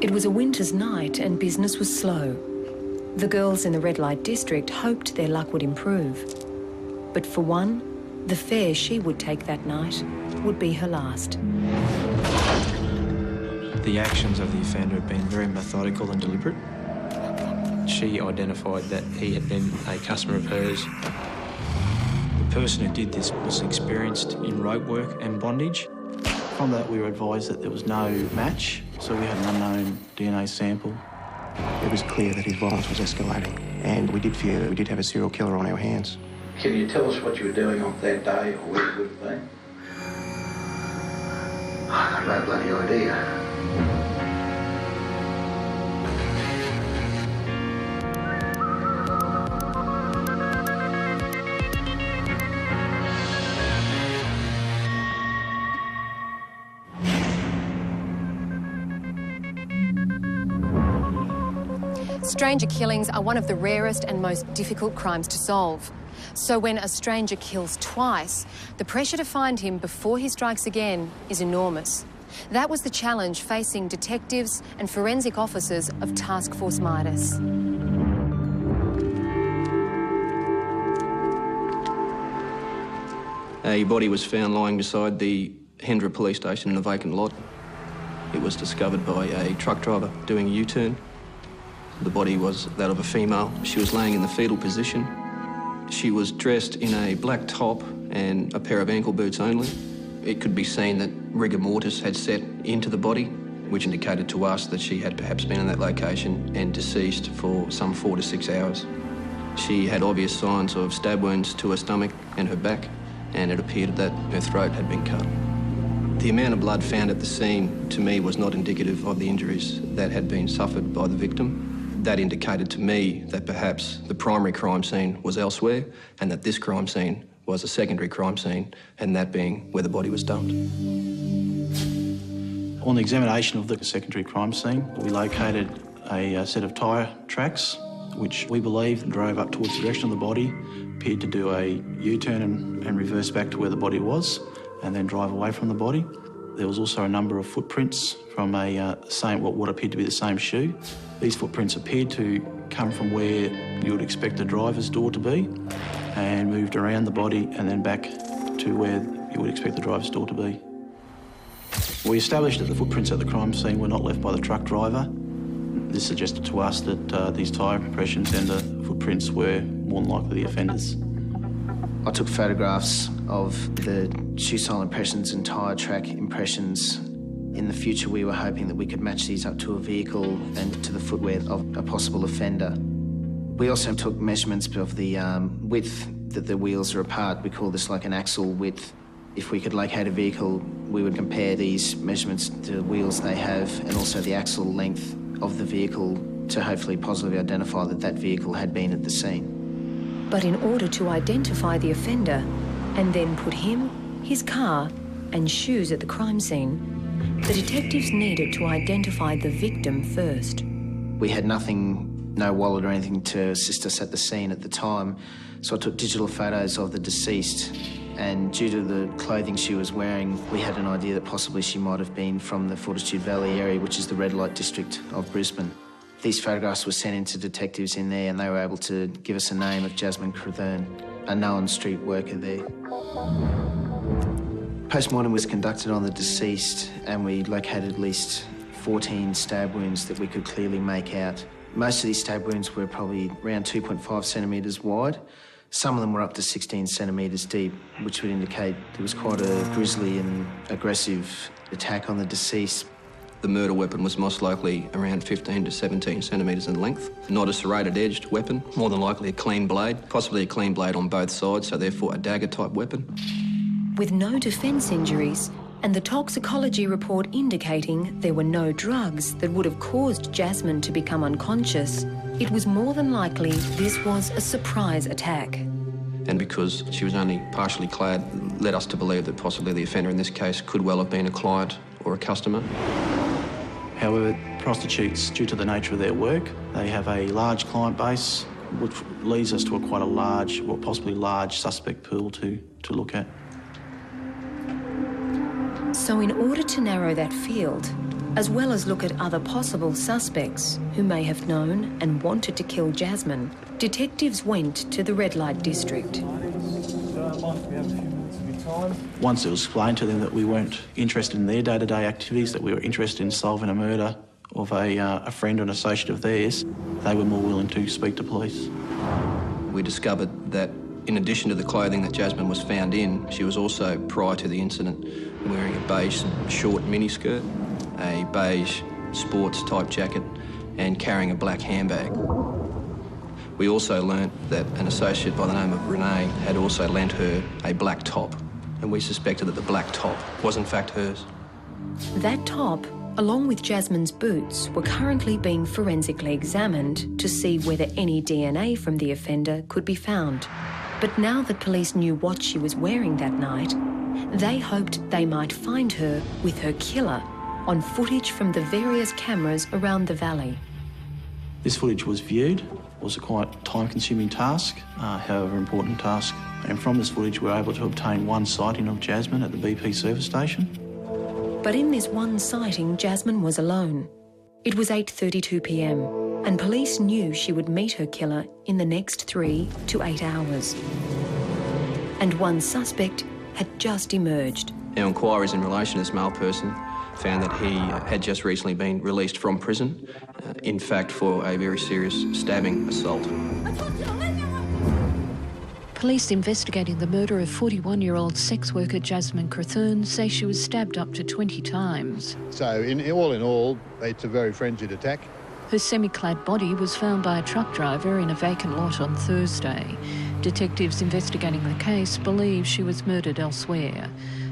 It was a winter's night and business was slow. The girls in the red light district hoped their luck would improve. But for one, the fare she would take that night would be her last. The actions of the offender have been very methodical and deliberate. She identified that he had been a customer of hers. The person who did this was experienced in rope work and bondage. From that, we were advised that there was no match, so we had an unknown DNA sample. It was clear that his violence was escalating, and we did fear that we did have a serial killer on our hands. Can you tell us what you were doing on that day, or where you would have been? I've got no bloody idea. Stranger killings are one of the rarest and most difficult crimes to solve. So when a stranger kills twice, the pressure to find him before he strikes again is enormous. That was the challenge facing detectives and forensic officers of Task Force Midas. A body was found lying beside the Hendra police station in a vacant lot. It was discovered by a truck driver doing a U-turn. The body was that of a female. She was laying in the fetal position. She was dressed in a black top and a pair of ankle boots only. It could be seen that rigor mortis had set into the body, which indicated to us that she had perhaps been in that location and deceased for some 4 to 6 hours. She had obvious signs of stab wounds to her stomach and her back, and it appeared that her throat had been cut. The amount of blood found at the scene, to me, was not indicative of the injuries that had been suffered by the victim. That indicated to me that perhaps the primary crime scene was elsewhere and that this crime scene was a secondary crime scene, and that being where the body was dumped. On the examination of the secondary crime scene, we located a set of tyre tracks, which we believe drove up towards the direction of the body, appeared to do a U-turn and reverse back to where the body was, and then drive away from the body. There was also a number of footprints from what appeared to be the same shoe. These footprints appeared to come from where you would expect the driver's door to be and moved around the body and then back to where you would expect the driver's door to be. We established that the footprints at the crime scene were not left by the truck driver. This suggested to us that these tyre impressions and the footprints were more than likely the offenders. I took photographs of the shoe sole impressions and tyre track impressions. In the future, we were hoping that we could match these up to a vehicle and to the footwear of a possible offender. We also took measurements of the width that the wheels are apart. We call this like an axle width. If we could locate a vehicle, we would compare these measurements to the wheels they have and also the axle length of the vehicle to hopefully positively identify that that vehicle had been at the scene. But in order to identify the offender and then put him, his car and shoes at the crime scene, the detectives needed to identify the victim first. We had nothing, no wallet or anything to assist us at the scene at the time, so I took digital photos of the deceased, and due to the clothing she was wearing, we had an idea that possibly she might have been from the Fortitude Valley area, which is the red light district of Brisbane. These photographs were sent in to detectives in there and they were able to give us a name of Jasmin Crathern, a known street worker there. Postmortem was conducted on the deceased and we located at least 14 stab wounds that we could clearly make out. Most of these stab wounds were probably around 2.5 centimetres wide. Some of them were up to 16 centimetres deep, which would indicate there was quite a grisly and aggressive attack on the deceased. The murder weapon was most likely around 15 to 17 centimetres in length. Not a serrated-edged weapon, more than likely a clean blade, possibly a clean blade on both sides, so therefore a dagger-type weapon. With no defence injuries and the toxicology report indicating there were no drugs that would have caused Jasmin to become unconscious, it was more than likely this was a surprise attack. And because she was only partially clad, led us to believe that possibly the offender in this case could well have been a client or a customer. However, prostitutes, due to the nature of their work, they have a large client base, which leads us to quite a large, or possibly large, suspect pool to look at. So in order to narrow that field, as well as look at other possible suspects who may have known and wanted to kill Jasmin, detectives went to the red light district. Once it was explained to them that we weren't interested in their day-to-day activities, that we were interested in solving a murder of a friend or an associate of theirs, they were more willing to speak to police. We discovered that in addition to the clothing that Jasmin was found in, she was also, prior to the incident, wearing a beige short miniskirt, a beige sports type jacket and carrying a black handbag. We also learnt that an associate by the name of Renee had also lent her a black top, and we suspected that the black top was in fact hers. That top, along with Jasmin's boots, were currently being forensically examined to see whether any DNA from the offender could be found. But now that police knew what she was wearing that night, they hoped they might find her with her killer on footage from the various cameras around the valley. This footage was viewed. It was a quite time-consuming task, however important task. And from this footage, we were able to obtain one sighting of Jasmin at the BP service station. But in this one sighting, Jasmin was alone. It was 8:32 p.m, and police knew she would meet her killer in the next 3 to 8 hours. And one suspect had just emerged. Our inquiries in relation to this male person found that he had just recently been released from prison, in fact for a very serious stabbing assault. Police investigating the murder of 41-year-old sex worker Jasmin Crathern say she was stabbed up to 20 times. So in all, it's a very frenzied attack. Her semi-clad body was found by a truck driver in a vacant lot on Thursday. Detectives investigating the case believe she was murdered elsewhere.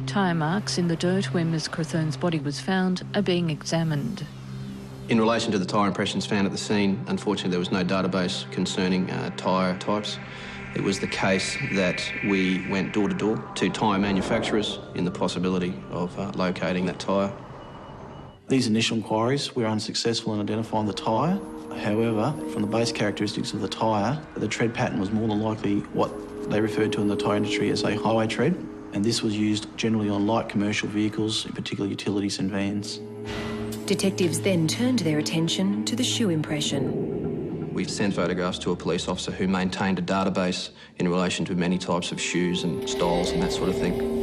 Tyre marks in the dirt where Ms Crathern's body was found are being examined. In relation to the tyre impressions found at the scene, unfortunately there was no database concerning tyre types. It was the case that we went door to door to tyre manufacturers in the possibility of locating that tyre. These initial inquiries were unsuccessful in identifying the tyre. However, from the base characteristics of the tyre, the tread pattern was more than likely what they referred to in the tyre industry as a highway tread, and this was used generally on light commercial vehicles, in particular utilities and vans. Detectives then turned their attention to the shoe impression. We sent photographs to a police officer who maintained a database in relation to many types of shoes and styles and that sort of thing.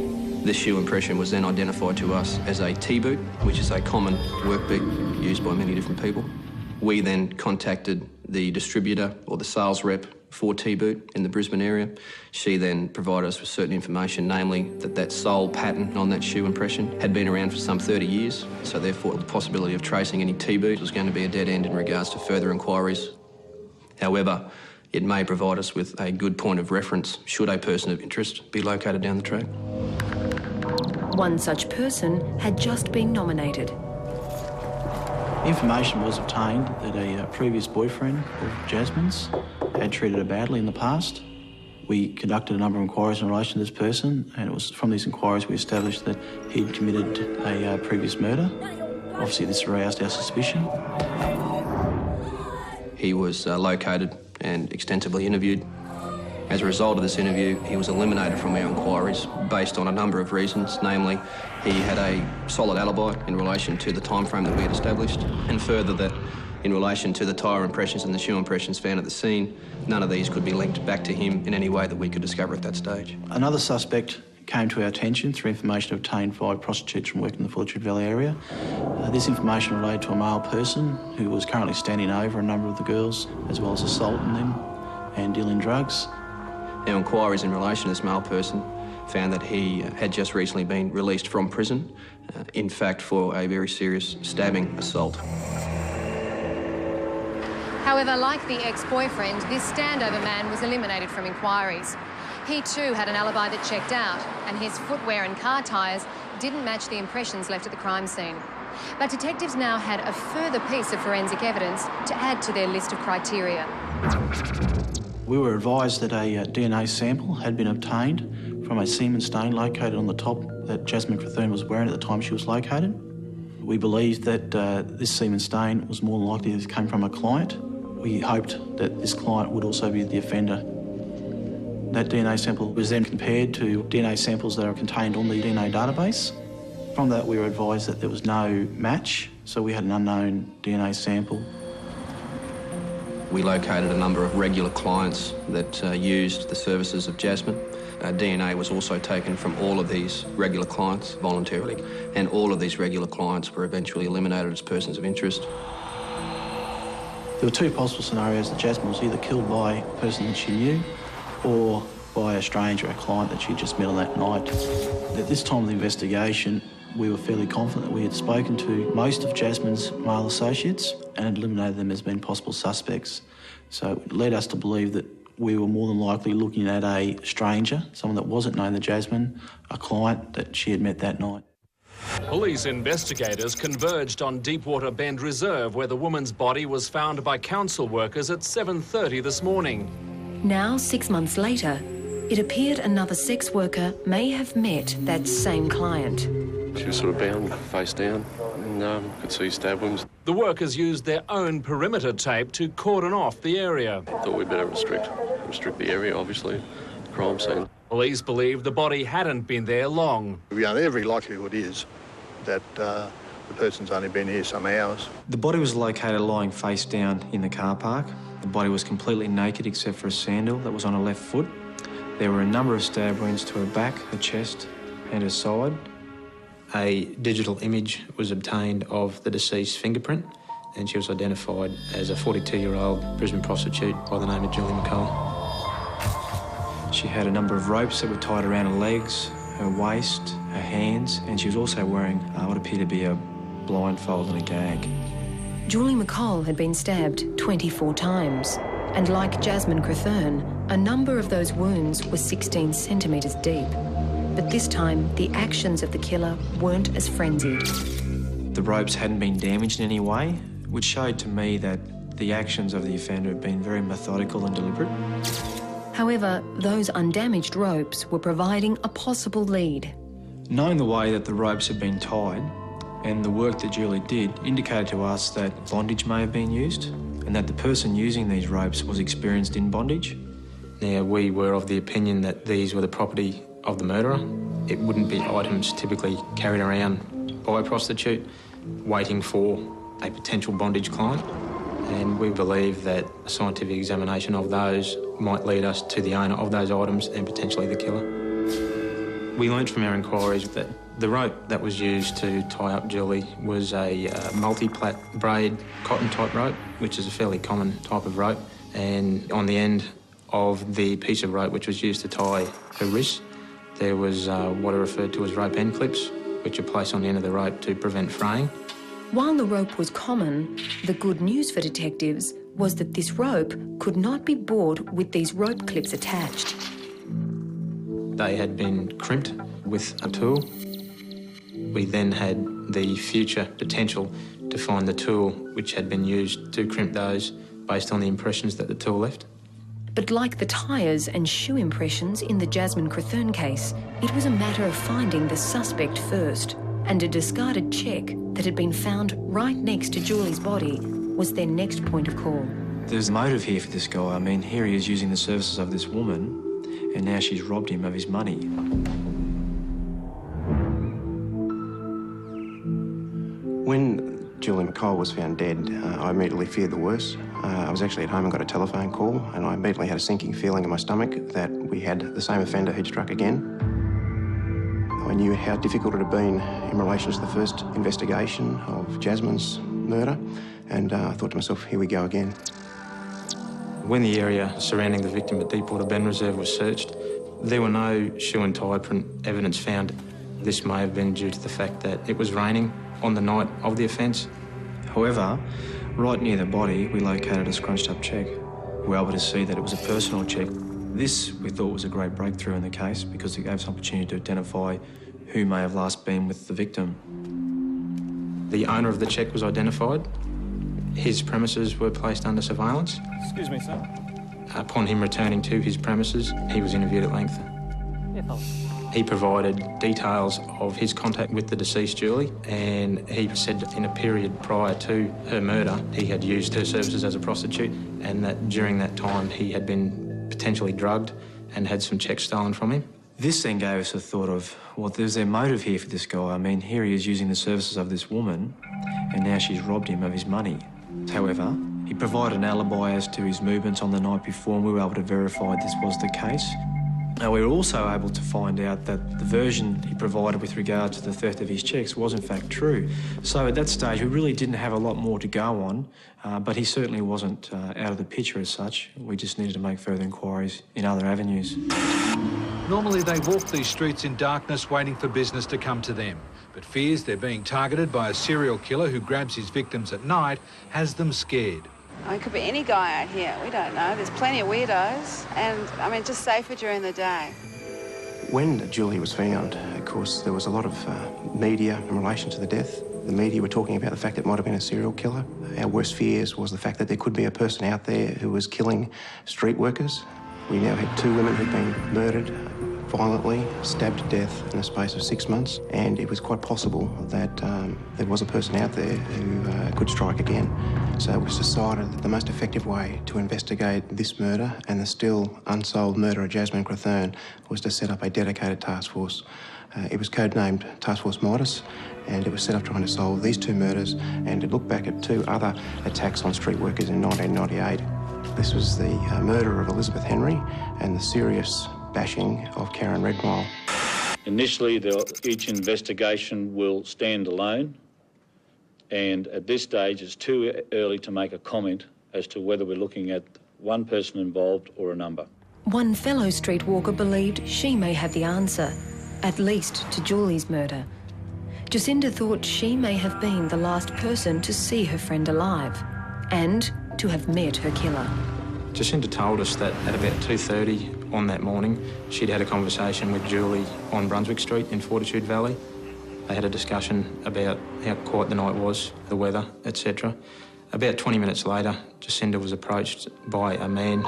This shoe impression was then identified to us as a T-boot, which is a common work boot used by many different people. We then contacted the distributor or the sales rep for T-boot in the Brisbane area. She then provided us with certain information, namely that sole pattern on that shoe impression had been around for some 30 years, so therefore the possibility of tracing any T-boot was going to be a dead end in regards to further inquiries. However, it may provide us with a good point of reference should a person of interest be located down the track. One such person had just been nominated. Information was obtained that a previous boyfriend of Jasmin's had treated her badly in the past. We conducted a number of inquiries in relation to this person, and it was from these inquiries we established that he'd committed a previous murder. Obviously, this aroused our suspicion. He was located and extensively interviewed. As a result of this interview, he was eliminated from our inquiries based on a number of reasons, namely he had a solid alibi in relation to the time frame that we had established, and further that in relation to the tyre impressions and the shoe impressions found at the scene, none of these could be linked back to him in any way that we could discover at that stage. Another suspect came to our attention through information obtained by prostitutes from working in the Fortitude Valley area. This information related to a male person who was currently standing over a number of the girls, as well as assaulting them and dealing drugs. Our inquiries in relation to this male person found that he had just recently been released from prison, in fact for a very serious stabbing assault. However, like the ex-boyfriend, this standover man was eliminated from inquiries. He too had an alibi that checked out, and his footwear and car tyres didn't match the impressions left at the crime scene. But detectives now had a further piece of forensic evidence to add to their list of criteria. We were advised that a DNA sample had been obtained from a semen stain located on the top that Jasmin Crathern was wearing at the time she was located. We believed that this semen stain was more than likely to have come from a client. We hoped that this client would also be the offender. That DNA sample was then compared to DNA samples that are contained on the DNA database. From that, we were advised that there was no match, so we had an unknown DNA sample. We located a number of regular clients that used the services of Jasmin. DNA was also taken from all of these regular clients voluntarily, and all of these regular clients were eventually eliminated as persons of interest. There were two possible scenarios that Jasmin was either killed by a person that she knew or by a stranger, a client that she just met on that night. At this time of the investigation, we were fairly confident that we had spoken to most of Jasmin's male associates and had eliminated them as being possible suspects. So it led us to believe that we were more than likely looking at a stranger, someone that wasn't known to Jasmin, a client that she had met that night. Police investigators converged on Deepwater Bend Reserve, where the woman's body was found by council workers at 7:30 this morning. Now, 6 months later, it appeared another sex worker may have met that same client. She was sort of bound face down and could see stab wounds. The workers used their own perimeter tape to cordon off the area. Thought we'd better restrict the area, obviously, crime scene. Police believe the body hadn't been there long. Every likelihood is that the person's only been here some hours. The body was located lying face down in the car park. The body was completely naked except for a sandal that was on her left foot. There were a number of stab wounds to her back, her chest and her side. A digital image was obtained of the deceased's fingerprint, and she was identified as a 42-year-old Brisbane prostitute by the name of Jasmin McColl. She had a number of ropes that were tied around her legs, her waist, her hands, and she was also wearing what appeared to be a blindfold and a gag. Julie McColl had been stabbed 24 times, and like Jasmin Crathern, a number of those wounds were 16 centimetres deep. But this time, the actions of the killer weren't as frenzied. The ropes hadn't been damaged in any way, which showed to me that the actions of the offender had been very methodical and deliberate. However, those undamaged ropes were providing a possible lead. Knowing the way that the ropes had been tied and the work that Julie did indicated to us that bondage may have been used and that the person using these ropes was experienced in bondage. Now, we were of the opinion that these were the property of the murderer. It wouldn't be items typically carried around by a prostitute waiting for a potential bondage client. And we believe that a scientific examination of those might lead us to the owner of those items and potentially the killer. We learned from our inquiries that the rope that was used to tie up Julie was a multi-plait braid cotton type rope, which is a fairly common type of rope. And on the end of the piece of rope which was used to tie her wrists, there was what are referred to as rope end clips, which are placed on the end of the rope to prevent fraying. While the rope was common, the good news for detectives was that this rope could not be bought with these rope clips attached. They had been crimped with a tool. We then had the future potential to find the tool which had been used to crimp those based on the impressions that the tool left. But like the tyres and shoe impressions in the Jasmin Crathern case, it was a matter of finding the suspect first, and a discarded cheque that had been found right next to Julie's body was their next point of call. There's motive here for this guy. I mean, here he is using the services of this woman, and now she's robbed him of his money. When Julie McColl was found dead, I immediately feared the worst. I was actually at home and got a telephone call, and I immediately had a sinking feeling in my stomach that we had the same offender who'd struck again. I knew how difficult it had been in relation to the first investigation of Jasmin's murder, and I thought to myself, here we go again. When the area surrounding the victim at Deepwater Bend Reserve was searched, there were no shoe and tyre print evidence found. This may have been due to the fact that it was raining on the night of the offence. However, right near the body, we located a scrunched up cheque. We were able to see that it was a personal cheque. This, we thought, was a great breakthrough in the case because it gave us an opportunity to identify who may have last been with the victim. The owner of the cheque was identified. His premises were placed under surveillance. Excuse me, sir. Upon him returning to his premises, he was interviewed at length. He provided details of his contact with the deceased Julie, and he said in a period prior to her murder, he had used her services as a prostitute, and that during that time he had been potentially drugged and had some checks stolen from him. This then gave us a thought of, well, there's their motive here for this guy. I mean, here he is using the services of this woman, and now she's robbed him of his money. However, he provided an alibi as to his movements on the night before, and we were able to verify this was the case. Now, we were also able to find out that the version he provided with regard to the theft of his cheques was in fact true. So at that stage, we really didn't have a lot more to go on, but he certainly wasn't out of the picture as such. We just needed to make further inquiries in other avenues. Normally they walk these streets in darkness waiting for business to come to them, but fears they're being targeted by a serial killer who grabs his victims at night has them scared. It could be any guy out here, we don't know. There's plenty of weirdos and, just safer during the day. When Julie was found, of course, there was a lot of media in relation to the death. The media were talking about the fact that it might have been a serial killer. Our worst fears was the fact that there could be a person out there who was killing street workers. We now had 2 women who'd been murdered violently, stabbed to death in the space of 6 months, and it was quite possible that there was a person out there who could strike again. So it was decided that the most effective way to investigate this murder and the still unsolved murder of Jasmin Crathern was to set up a dedicated task force. It was codenamed Task Force Midas, and it was set up trying to solve these 2 murders and to look back at 2 other attacks on street workers in 1998. This was the murder of Elizabeth Henry and the serious bashing of Karen Redmile. Initially, each investigation will stand alone, and at this stage it's too early to make a comment as to whether we're looking at one person involved or a number. One fellow streetwalker believed she may have the answer, at least to Julie's murder. Jacinda thought she may have been the last person to see her friend alive and to have met her killer. Jacinda told us that at about 2:30 on that morning, she'd had a conversation with Julie on Brunswick Street in Fortitude Valley. They had a discussion about how quiet the night was, the weather, etc. About 20 minutes later, Jacinda was approached by a man.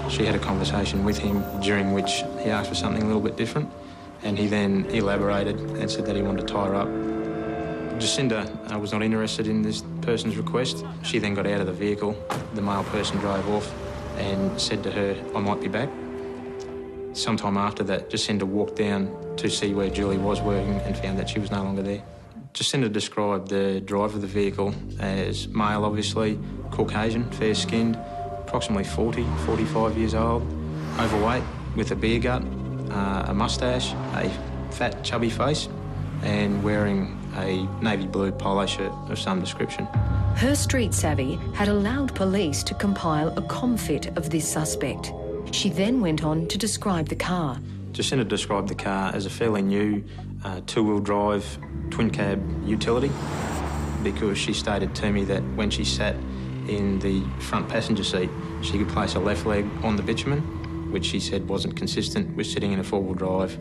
She had a conversation with him during which he asked for something a little bit different, and he then elaborated and said that he wanted to tie her up. Jacinda was not interested in this person's request. She then got out of the vehicle. The male person drove off and said to her, "I might be back." Sometime after that, Jacinda walked down to see where Julie was working and found that she was no longer there. Jacinda described the driver of the vehicle as male, obviously, Caucasian, fair-skinned, approximately 40, 45 years old, overweight, with a beer gut, a moustache, a fat, chubby face, and wearing a navy blue polo shirt of some description. Her street savvy had allowed police to compile a comfit of this suspect. She then went on to describe the car. Jacinda described the car as a fairly new 2-wheel drive twin cab utility, because she stated to me that when she sat in the front passenger seat, she could place her left leg on the bitumen, which she said wasn't consistent with sitting in a 4-wheel drive.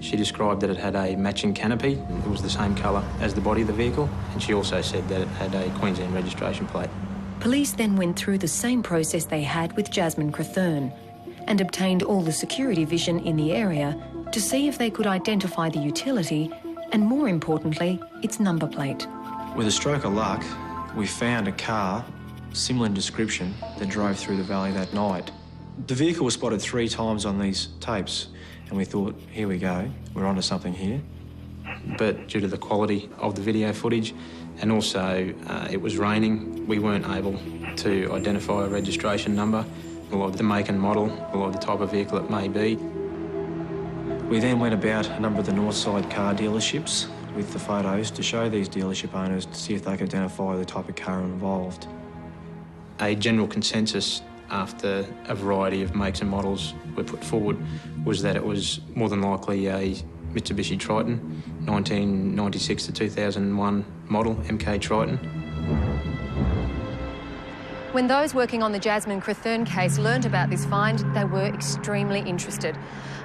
She described that it had a matching canopy. It was the same colour as the body of the vehicle, and she also said that it had a Queensland registration plate. Police then went through the same process they had with Jasmin Crathern and obtained all the security vision in the area to see if they could identify the utility and, more importantly, its number plate. With a stroke of luck, we found a car similar in description that drove through the valley that night. The vehicle was spotted 3 times on these tapes, and we thought, here we go, we're onto something here. But due to the quality of the video footage and also it was raining, we weren't able to identify a registration number or the make and model or the type of vehicle it may be. We then went about a number of the Northside car dealerships with the photos to show these dealership owners to see if they could identify the type of car involved. A general consensus after a variety of makes and models were put forward was that it was more than likely a Mitsubishi Triton, 1996 to 2001 model MK Triton. When those working on the Jasmin Crathern case learnt about this find, they were extremely interested.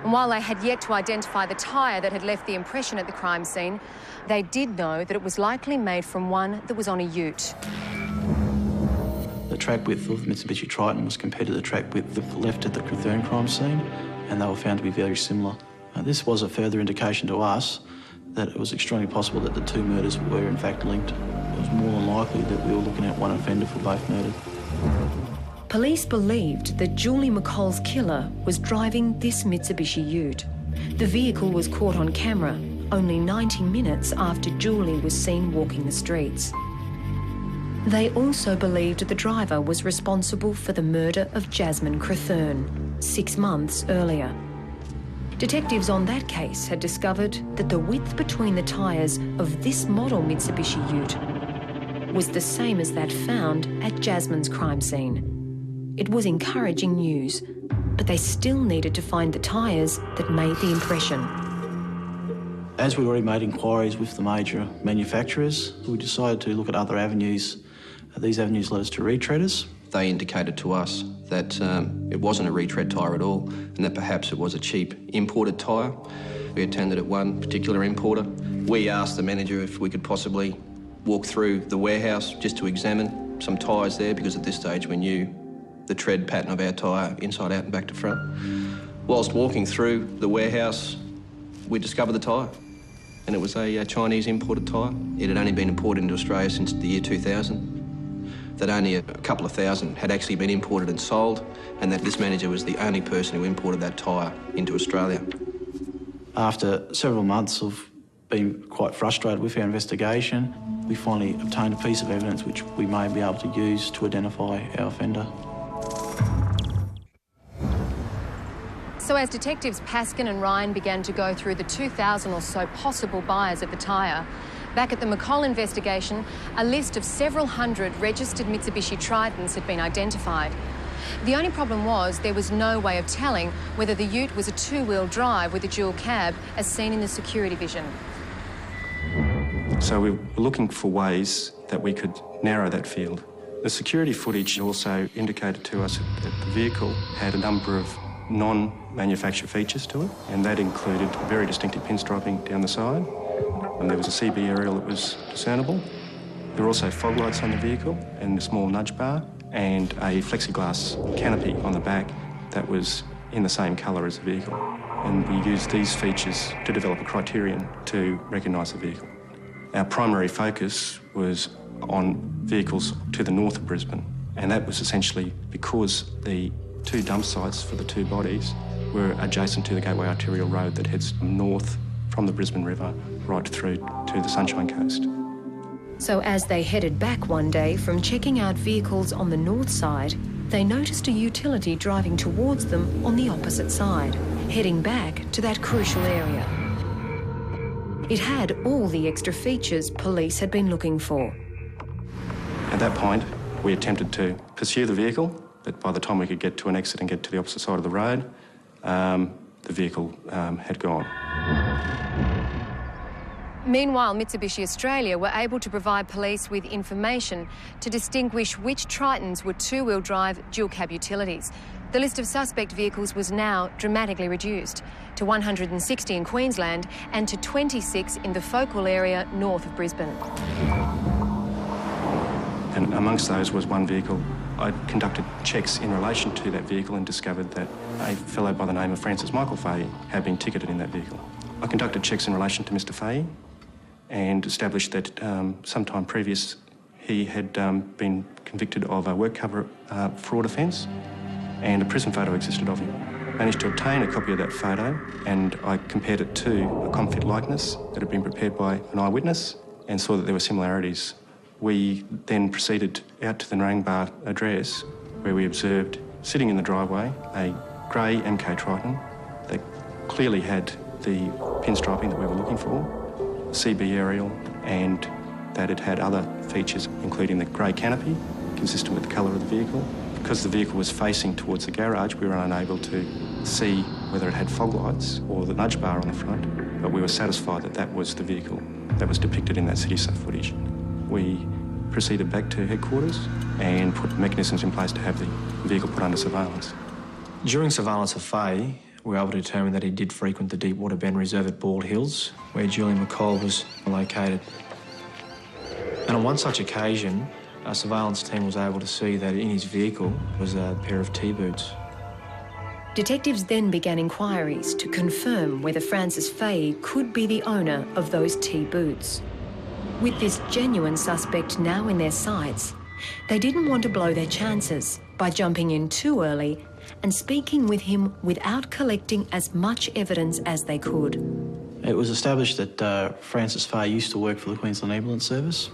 And while they had yet to identify the tyre that had left the impression at the crime scene, they did know that it was likely made from one that was on a ute. The track width of Mitsubishi Triton was compared to the track width left at the Crathern crime scene, and they were found to be very similar. This was a further indication to us that it was extremely possible that the 2 murders were in fact linked. It was more than likely that we were looking at one offender for both murders. Police believed that Julie McColl's killer was driving this Mitsubishi ute. The vehicle was caught on camera only 90 minutes after Julie was seen walking the streets. They also believed the driver was responsible for the murder of Jasmin Crathern 6 months earlier. Detectives on that case had discovered that the width between the tyres of this model Mitsubishi ute was the same as that found at Jasmin's crime scene. It was encouraging news, but they still needed to find the tyres that made the impression. As we already made inquiries with the major manufacturers, we decided to look at other avenues. These avenues led us to retreaders. They indicated to us that it wasn't a retread tyre at all, and that perhaps it was a cheap imported tyre. We attended at one particular importer. We asked the manager if we could possibly walk through the warehouse just to examine some tyres there, because at this stage we knew the tread pattern of our tyre inside out and back to front. Whilst walking through the warehouse, we discovered the tyre, and it was a Chinese imported tyre. It had only been imported into Australia since the year 2000. That only a couple of thousand had actually been imported and sold, and that this manager was the only person who imported that tyre into Australia. After several months of being quite frustrated with our investigation, we finally obtained a piece of evidence which we may be able to use to identify our offender. So as detectives Paskin and Ryan began to go through the 2,000 or so possible buyers of the tyre, back at the McColl investigation, a list of several hundred registered Mitsubishi Tritons had been identified. The only problem was there was no way of telling whether the ute was a two-wheel drive with a dual cab, as seen in the security vision. So we were looking for ways that we could narrow that field. The security footage also indicated to us that the vehicle had a number of non-manufactured features to it, and that included very distinctive pinstriping down the side. And there was a CB aerial that was discernible. There were also fog lights on the vehicle and a small nudge bar and a plexiglass canopy on the back that was in the same colour as the vehicle. And we used these features to develop a criterion to recognise the vehicle. Our primary focus was on vehicles to the north of Brisbane, and that was essentially because the two dump sites for the two bodies were adjacent to the Gateway Arterial Road that heads north from the Brisbane River right through to the Sunshine Coast. So as they headed back one day from checking out vehicles on the north side, they noticed a utility driving towards them on the opposite side, heading back to that crucial area. It had all the extra features police had been looking for. At that point, we attempted to pursue the vehicle, but by the time we could get to an exit and get to the opposite side of the road, the vehicle had gone. Meanwhile, Mitsubishi Australia were able to provide police with information to distinguish which Tritons were two-wheel drive dual-cab utilities. The list of suspect vehicles was now dramatically reduced to 160 in Queensland and to 26 in the focal area north of Brisbane. And amongst those was one vehicle. I conducted checks in relation to that vehicle and discovered that a fellow by the name of Francis Michael Fahey had been ticketed in that vehicle. I conducted checks in relation to Mr Fahey and established that sometime previous he had been convicted of a work cover fraud offence, and a prison photo existed of him. I managed to obtain a copy of that photo, and I compared it to a confit likeness that had been prepared by an eyewitness and saw that there were similarities. We then proceeded out to the Narangba address, where we observed, sitting in the driveway, a grey MK Triton that clearly had the pinstriping that we were looking for, CB aerial, and that it had other features, including the grey canopy, consistent with the colour of the vehicle. Because the vehicle was facing towards the garage, we were unable to see whether it had fog lights or the nudge bar on the front, but we were satisfied that that was the vehicle that was depicted in that CitySat footage. We proceeded back to headquarters and put mechanisms in place to have the vehicle put under surveillance. During surveillance of Fahey, we were able to determine that he did frequent the Deepwater Bend Reserve at Bald Hills, where Julian McColl was located. And on one such occasion, our surveillance team was able to see that in his vehicle was a pair of T-boots. Detectives then began inquiries to confirm whether Francis Fahey could be the owner of those T-boots. With this genuine suspect now in their sights, They didn't want to blow their chances by jumping in too early and speaking with him without collecting as much evidence as they could. It was established that Francis Fay used to work for the Queensland Ambulance Service.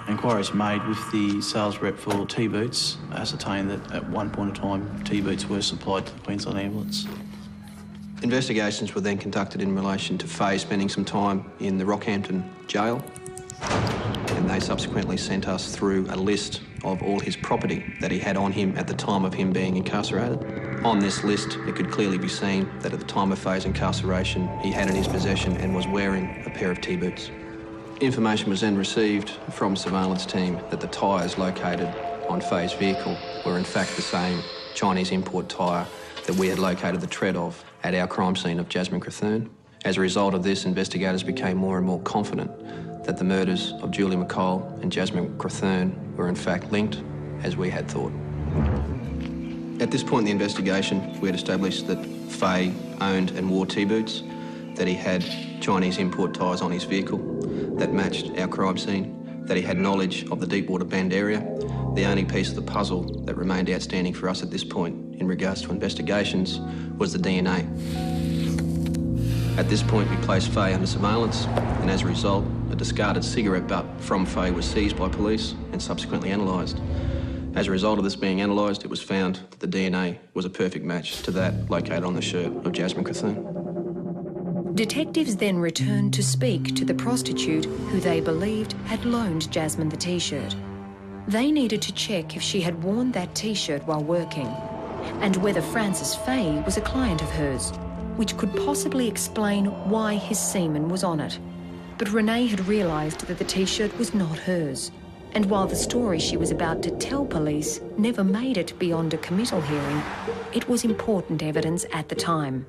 Inquiries made with the sales rep for T-Boots ascertained that at one point in time T-Boots were supplied to the Queensland Ambulance. Investigations were then conducted in relation to Fay spending some time in the Rockhampton jail, and they subsequently sent us through a list of all his property that he had on him at the time of him being incarcerated. On this list, it could clearly be seen that at the time of Fay's incarceration, he had in his possession and was wearing a pair of T-boots. Information was then received from the surveillance team that the tyres located on Fay's vehicle were in fact the same Chinese import tyre that we had located the tread of at our crime scene of Jasmin Crathern. As a result of this, investigators became more and more confident that the murders of Julie McColl and Jasmin Crathern were in fact linked, as we had thought. At this point in the investigation, we had established that Fay owned and wore T-boots, that he had Chinese import tyres on his vehicle that matched our crime scene, that he had knowledge of the Deepwater Bend area. The only piece of the puzzle that remained outstanding for us at this point in regards to investigations was the DNA. At this point, we placed Fay under surveillance, and as a result, a discarded cigarette butt from Fay was seized by police and subsequently analysed. As a result of this being analysed, it was found that the DNA was a perfect match to that located on the shirt of Jasmin Crathern. Detectives then returned to speak to the prostitute who they believed had loaned Jasmin the T-shirt. They needed to check if she had worn that T-shirt while working and whether Francis Fay was a client of hers, which could possibly explain why his semen was on it. But Renee had realised that the T-shirt was not hers, and while the story she was about to tell police never made it beyond a committal hearing, it was important evidence at the time.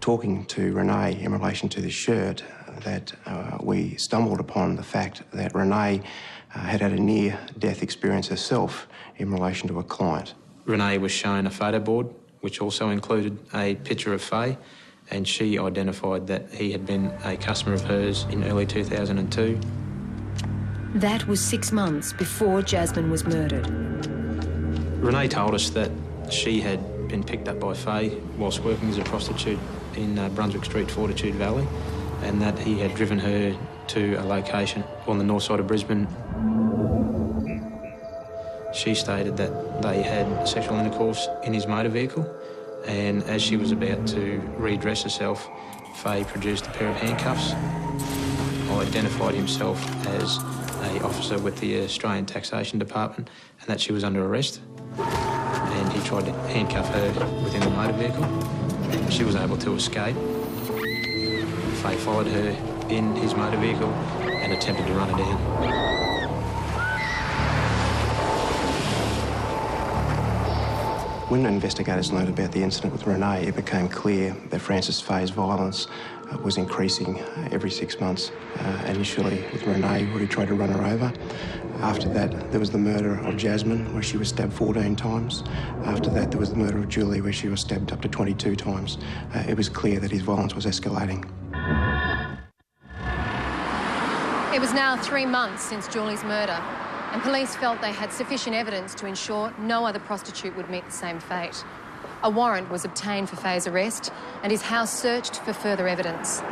Talking to Renee in relation to this shirt, that we stumbled upon the fact that Renee had had a near-death experience herself in relation to a client. Renee was shown a photo board, which also included a picture of Fay, and she identified that he had been a customer of hers in early 2002. That was 6 months before Jasmin was murdered. Renee told us that she had been picked up by Fay whilst working as a prostitute in Brunswick Street, Fortitude Valley, and that he had driven her to a location on the north side of Brisbane. She stated that they had sexual intercourse in his motor vehicle, and as she was about to redress herself, Fay produced a pair of handcuffs, identified himself as an officer with the Australian Taxation Department and that she was under arrest, and he tried to handcuff her within the motor vehicle. She was able to escape. Fay followed her in his motor vehicle and attempted to run her down. When investigators learned about the incident with Renee, it became clear that Francis Fay's violence was increasing every 6 months. Initially with Renee, where he tried to run her over. After that, there was the murder of Jasmin, where she was stabbed 14 times. After that, there was the murder of Julie, where she was stabbed up to 22 times. It was clear that his violence was escalating. It was now 3 months since Julie's murder, and police felt they had sufficient evidence to ensure no other prostitute would meet the same fate. A warrant was obtained for Fay's arrest and his house searched for further evidence.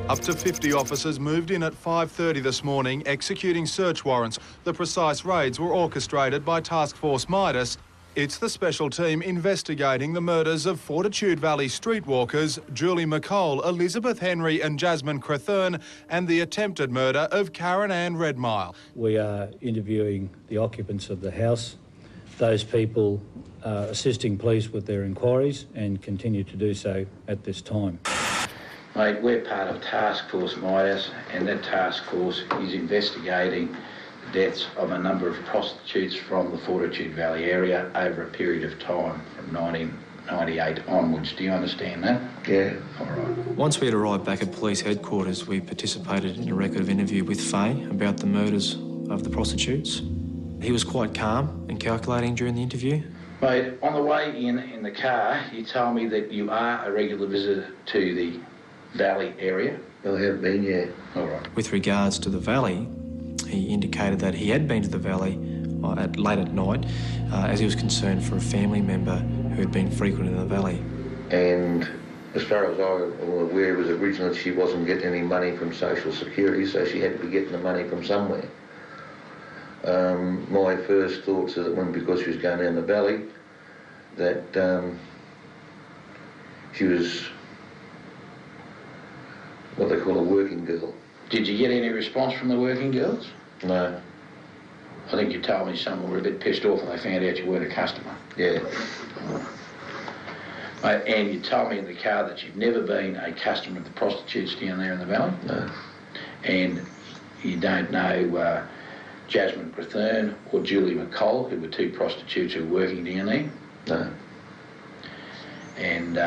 Up to 50 officers moved in at 5:30 this morning, executing search warrants. The precise raids were orchestrated by Task Force Midas. It's the special team investigating the murders of Fortitude Valley streetwalkers Julie McColl, Elizabeth Henry and Jasmin Crathern, and the attempted murder of Karen Ann Redmile. We are interviewing the occupants of the house. Those people are assisting police with their inquiries and continue to do so at this time. Mate, we're part of Task Force Midas, and that task force is investigating the deaths of a number of prostitutes from the Fortitude Valley area over a period of time from 1998 onwards. Do you understand that? Yeah. All right. Once we had arrived back at police headquarters, we participated in a record of interview with Fay about the murders of the prostitutes. He was quite calm and calculating during the interview. Mate, on the way in the car, you told me that you are a regular visitor to the Valley area. I have been, yeah. All right. With regards to the Valley, he indicated that he had been to the Valley late at night, as he was concerned for a family member who had been frequent in the valley. And as far as I was aware, was originally she wasn't getting any money from Social Security, so she had to be getting the money from somewhere. My first thoughts are that because she was going down the valley, that she was what they call a working girl. Did you get any response from the working girls? No. I think you told me some were a bit pissed off when they found out you weren't a customer. Yeah. And you told me in the car that you've never been a customer of the prostitutes down there in the valley? No. And you don't know Jasmin Crathern or Julie McColl, who were two prostitutes who were working down there? No. And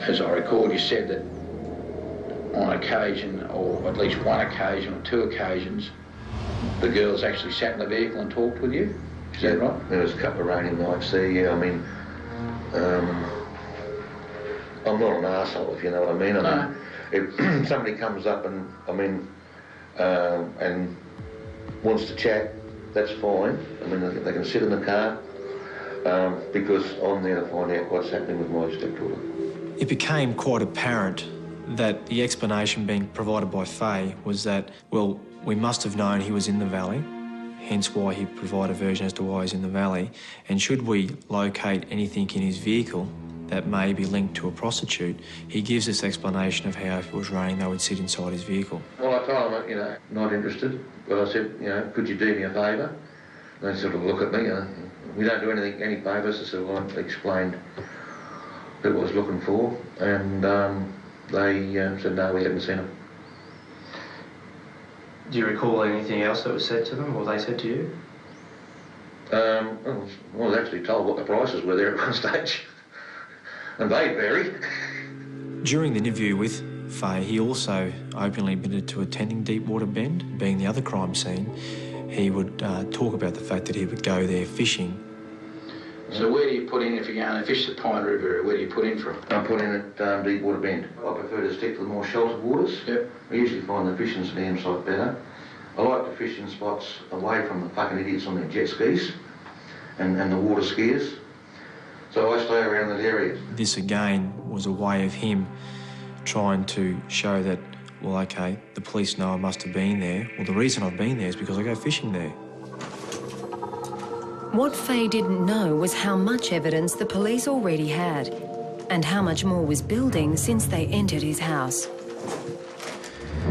as I recall, you said that on occasion, or at least one occasion or two occasions, the girls actually sat in the vehicle and talked with you? Is that right? There was a couple of rainy nights there, yeah. I mean, I'm not an arsehole, if you know what I mean. I mean, if somebody comes up and, and wants to chat, that's fine. I mean, they can sit in the car, because I'm there to find out what's happening with my stepdaughter. It became quite apparent that the explanation being provided by Faye was that, well, we must have known he was in the valley, hence why he provided a version as to why he's in the valley, and should we locate anything in his vehicle that may be linked to a prostitute, he gives this explanation of how if it was raining they would sit inside his vehicle. Well, I told him, not interested, but I said, could you do me a favour? And they sort of look at me, we don't do any favours, so I explained who I was looking for, and they said no, we haven't seen him. Do you recall anything else that was said to them, or they said to you? I was actually told what the prices were there at one stage, and they vary. During the interview with Faye, he also openly admitted to attending Deepwater Bend, being the other crime scene. He would talk about the fact that he would go there fishing. So where do you put in, if you're going to fish the Pine River, where do you put in from? I put in at Deepwater Bend. I prefer to stick to the more sheltered waters. Yep. I usually find the fishing's a damn sight better. I like to fish in spots away from the fucking idiots on their jet skis and the water skiers. So I stay around that area. This again was a way of him trying to show that, well, okay, the police know I must have been there. Well, the reason I've been there is because I go fishing there. What Faye didn't know was how much evidence the police already had and how much more was building since they entered his house.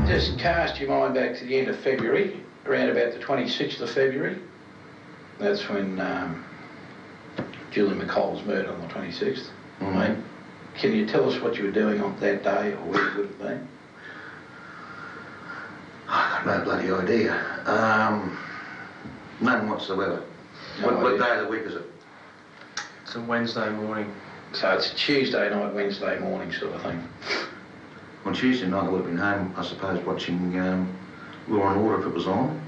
Just cast your mind back to the end of February, around about the 26th of February. That's when Julie McColl was murdered on the 26th. Mm-hmm. Can you tell us what you were doing on that day, or where you would have been? I've got no bloody idea. None whatsoever. What day of the week is it? It's a Wednesday morning. So it's a Tuesday night, Wednesday morning sort of thing. On Tuesday night I would have been home, I suppose, watching Law and Order if it was on.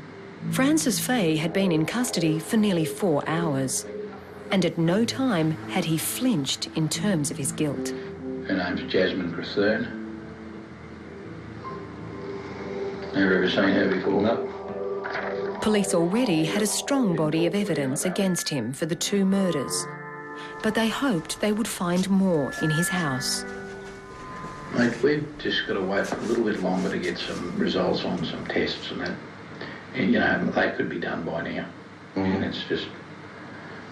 Francis Faye had been in custody for nearly 4 hours, and at no time had he flinched in terms of his guilt. Her name's Jasmin Crathern. Never ever seen her before? No. Police already had a strong body of evidence against him for the 2 murders, but they hoped they would find more in his house. Mate, we've just got to wait for a little bit longer to get some results on some tests and that. And, they could be done by now. Mm. And it's just,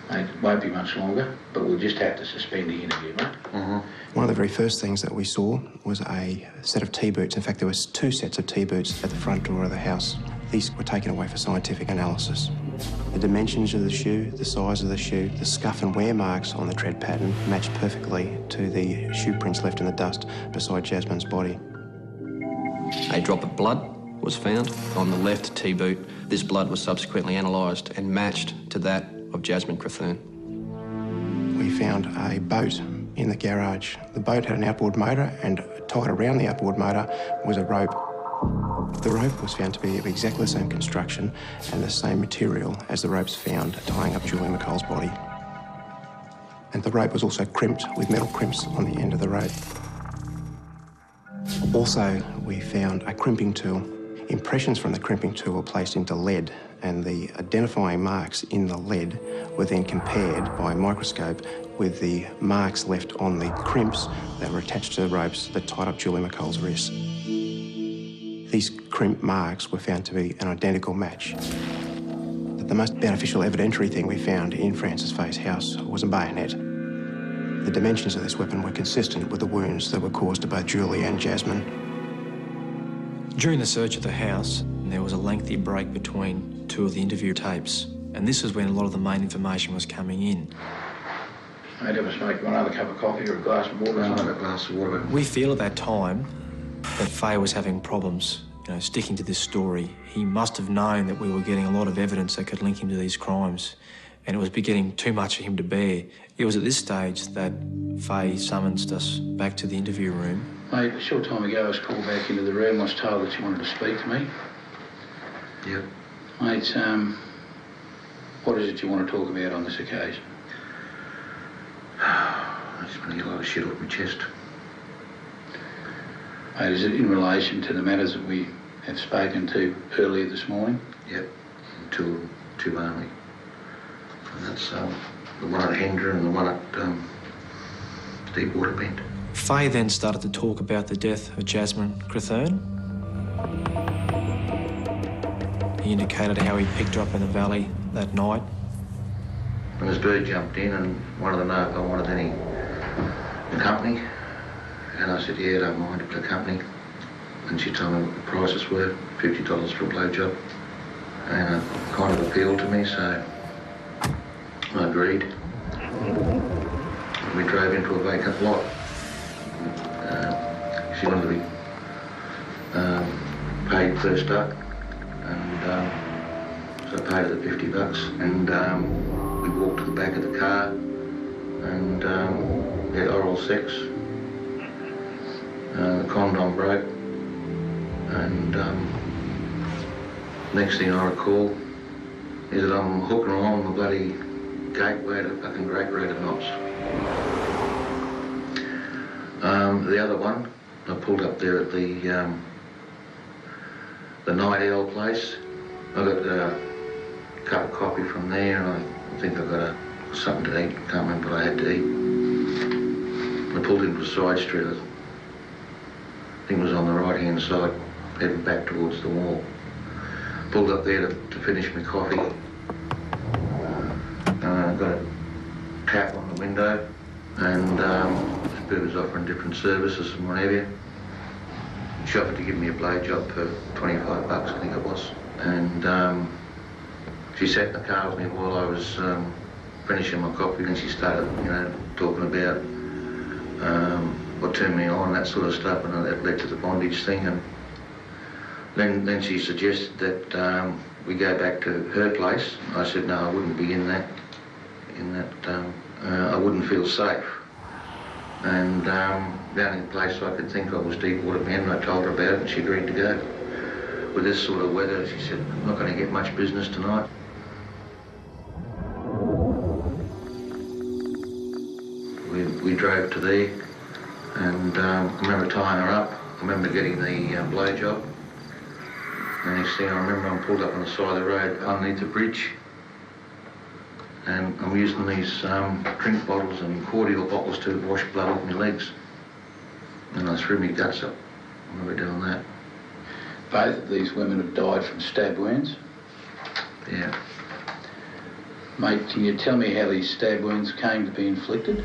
mate, it won't be much longer, but we'll just have to suspend the interview, mate. Mm-hmm. One of the very first things that we saw was a set of T-boots. In fact, there was 2 sets of T-boots at the front door of the house. These were taken away for scientific analysis. The dimensions of the shoe, the size of the shoe, the scuff and wear marks on the tread pattern matched perfectly to the shoe prints left in the dust beside Jasmin's body. A drop of blood was found on the left T-boot. This blood was subsequently analysed and matched to that of Jasmin Crathern. We found a boat in the garage. The boat had an outboard motor, and tied around the outboard motor was a rope. The rope was found to be of exactly the same construction and the same material as the ropes found tying up Julie McColl's body. And the rope was also crimped with metal crimps on the end of the rope. Also, we found a crimping tool. Impressions from the crimping tool were placed into lead and the identifying marks in the lead were then compared by microscope with the marks left on the crimps that were attached to the ropes that tied up Julie McColl's wrists. These crimp marks were found to be an identical match. The most beneficial evidentiary thing we found in Frances Faye's house was a bayonet. The dimensions of this weapon were consistent with the wounds that were caused to both Julie and Jasmin. During the search of the house, there was a lengthy break between two of the interview tapes, and this is when a lot of the main information was coming in. Mate, ever smoke one other cup of coffee or a glass of water? I'll have a glass of water. We feel at that time that Faye was having problems, sticking to this story. He must have known that we were getting a lot of evidence that could link him to these crimes, and it was getting too much for him to bear. It was at this stage that Faye summoned us back to the interview room. Mate, a short time ago I was called back into the room. I was told that you wanted to speak to me. Yep. Mate, what is it you want to talk about on this occasion? I just want to get a lot of shit off my chest. Mate, is it in relation to the matters that we have spoken to earlier this morning? Yep, two only. And that's the one at Hendra and the one at Deepwater Bend. Faye then started to talk about the death of Jasmin Crathern. He indicated how he picked her up in the valley that night. And this bird jumped in and wanted to know if I wanted any company. And I said, yeah, I don't mind if the company. And she told me what the prices were, $50 for a blowjob. And it kind of appealed to me, so I agreed. We drove into a vacant lot. She wanted to be paid first up, and so I paid her the $50, and we walked to the back of the car and had oral sex. The condom broke, and next thing I recall is that I'm hooking along the bloody gateway at a fucking great rate of knots. The other one, I pulled up there at the Night Owl place. I got a cup of coffee from there, and I think I got something to eat. Can't remember what I had to eat. I pulled into a side street. I think it was on the right-hand side, heading back towards the wall. Pulled up there to finish my coffee. Got a tap on the window, and this bird was offering different services and what have you. She offered to give me a blowjob for $25, I think it was. And she sat in the car with me while I was finishing my coffee, and she started, talking about what turned me on, that sort of stuff, and that led to the bondage thing. And then she suggested that we go back to her place. I said no, I wouldn't be in that. I wouldn't feel safe. And the only place I could think of was Deepwater Bend, and I told her about it, and she agreed to go. With this sort of weather, she said, I'm not going to get much business tonight. We drove to there, and I remember tying her up. I remember getting the blowjob. And next thing I remember, I'm pulled up on the side of the road underneath the bridge, and I'm using these drink bottles and cordial bottles to wash blood off my legs. And I threw my guts up. I remember doing that. Both of these women have died from stab wounds? Yeah. Mate, can you tell me how these stab wounds came to be inflicted?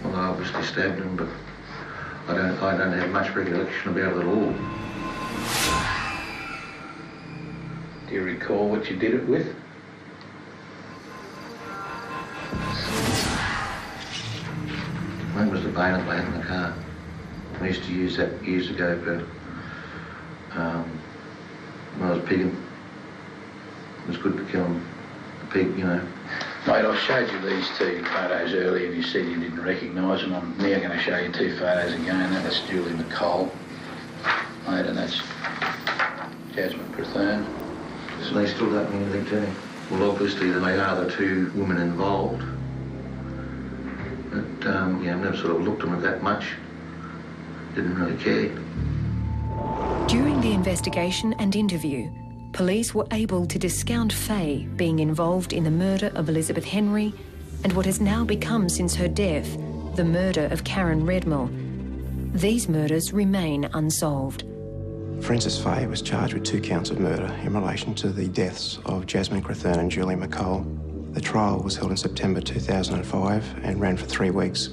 Well, I obviously stabbed them, but I don't have much recollection about it at all. Do you recall what you did it with? I think it was the bayonet I had in the car. I used to use that years ago for when I was pigging. It was good for killing a pig, Mate, I showed you these two photos earlier and you said you didn't recognise them. I'm now going to show you two photos again. That's Julie McColl, mate, and that's Jasmin Crathern. So they still don't mean anything to me. Well, obviously they are the two women involved. But, I've never sort of looked at them that much. Didn't really care. During the investigation and interview, police were able to discount Faye being involved in the murder of Elizabeth Henry and what has now become, since her death, the murder of Karen Redmill. These murders remain unsolved. Frances Faye was charged with 2 counts of murder in relation to the deaths of Jasmin Crathern and Julie McColl. The trial was held in September 2005 and ran for 3 weeks.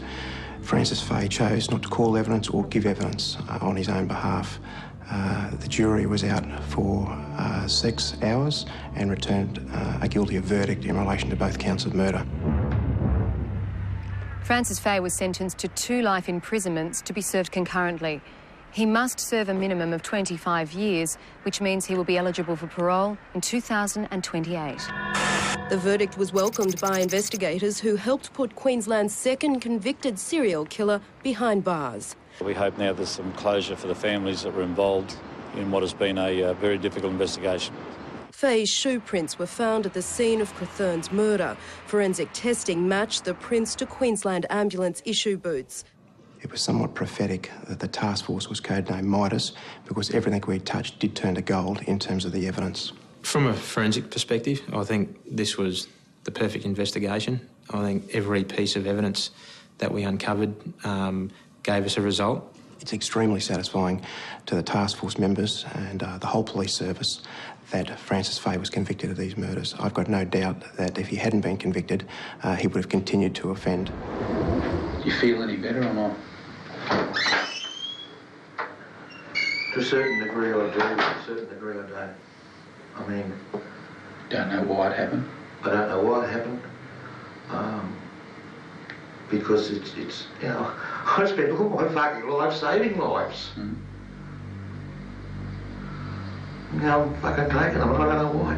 Frances Faye chose not to call evidence or give evidence on his own behalf. The jury was out for 6 hours and returned a guilty verdict in relation to both counts of murder. Frances Faye was sentenced to 2 life imprisonments to be served concurrently. He must serve a minimum of 25 years, which means he will be eligible for parole in 2028. The verdict was welcomed by investigators who helped put Queensland's second convicted serial killer behind bars. We hope now there's some closure for the families that were involved in what has been a very difficult investigation. Faye's shoe prints were found at the scene of Crathern's murder. Forensic testing matched the prints to Queensland Ambulance issue boots. It was somewhat prophetic that the task force was codenamed Midas because everything we touched did turn to gold in terms of the evidence. From a forensic perspective, I think this was the perfect investigation. I think every piece of evidence that we uncovered gave us a result. It's extremely satisfying to the task force members and the whole police service that Frances Faye was convicted of these murders. I've got no doubt that if he hadn't been convicted, he would have continued to offend. Do you feel any better or not? To a certain degree I do, to a certain degree I don't. I mean... Don't know why it happened? I don't know why it happened. Because it's you know, I spent all my fucking life saving lives. Now I'm fucking taking them and I don't know why.